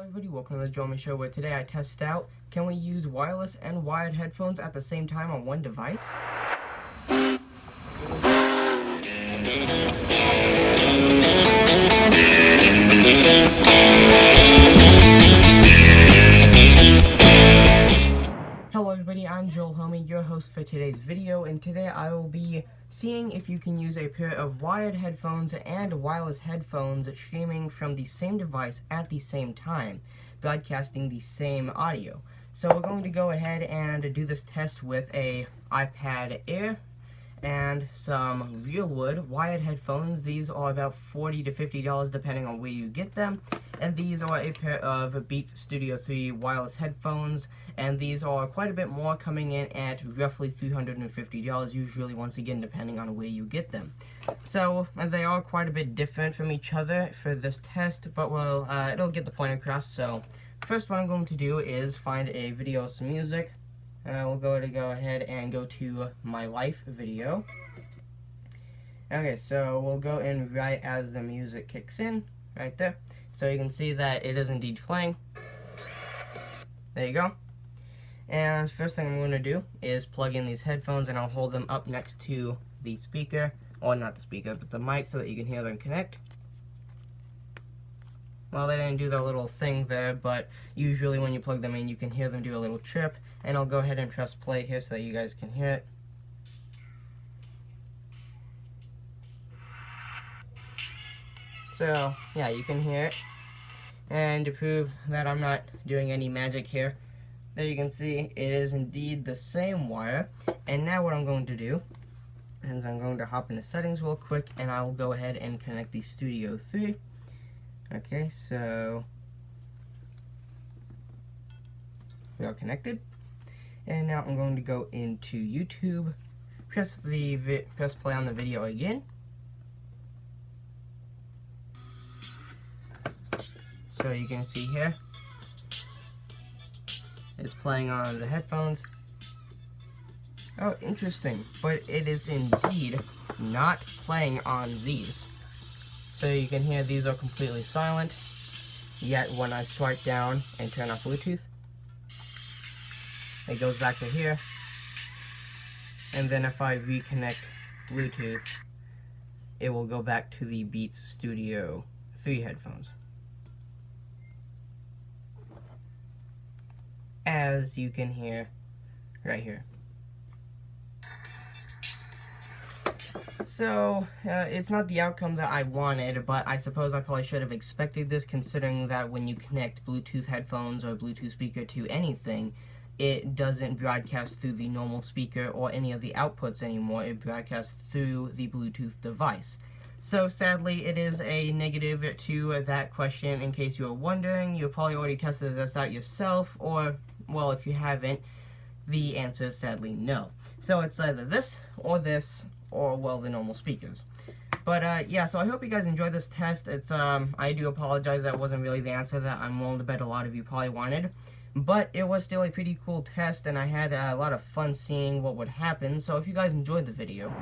everybody, welcome to the Joe Show, where today I test out, can we use wireless and wired headphones at the same time on one device? Hello everybody, I'm Joel Homie, your host for today's video, and today I will be seeing if you can use a pair of wired headphones and wireless headphones streaming from the same device at the same time, broadcasting the same audio. So we're going to go ahead and do this test with a iPad Air and some Realwood wired headphones. These are about $40 to $50 depending on where you get them. And these are a pair of Beats Studio 3 wireless headphones, and these are quite a bit more, coming in at roughly $350, usually, once again, depending on where you get them. So they are quite a bit different from each other for this test, but well, it'll get the point across. So first, what I'm going to do is find a video of some music. We'll go ahead and go to My Life video. Okay, so we'll go in right as the music kicks in, right there. So you can see that it is indeed playing. There you go. And first thing I'm going to do is plug in these headphones, and I'll hold them up next to the speaker, or not the speaker, but the mic, so that you can hear them connect. Well, they didn't do their little thing there, but usually when you plug them in, you can hear them do a little chirp. And I'll go ahead and press play here so that you guys can hear it. So, yeah, you can hear it. And to prove that I'm not doing any magic here, there you can see it is indeed the same wire. And now what I'm going to do is I'm going to hop into settings real quick, and I'll go ahead and connect the Studio 3. Okay, so we are connected. And now I'm going to go into YouTube, press play on the video again. So you can see here, it's playing on the headphones. Oh, interesting, but it is indeed not playing on these. So you can hear these are completely silent, yet when I swipe down and turn off Bluetooth, it goes back to here, and then if I reconnect Bluetooth, it will go back to the Beats Studio 3 headphones. As you can hear right here. So, it's not the outcome that I wanted, but I suppose I probably should have expected this, considering that when you connect Bluetooth headphones or Bluetooth speaker to anything, it doesn't broadcast through the normal speaker or any of the outputs anymore. It broadcasts through the Bluetooth device. So sadly, it is a negative to that question. In case you were wondering, you probably already tested this out yourself, or, well, if you haven't, the answer is sadly no. So it's either this, or, well, the normal speakers. But, yeah, so I hope you guys enjoyed this test. It's, I do apologize that wasn't really the answer that I'm willing to bet a lot of you probably wanted. But it was still a pretty cool test, and I had a lot of fun seeing what would happen. So if you guys enjoyed the video,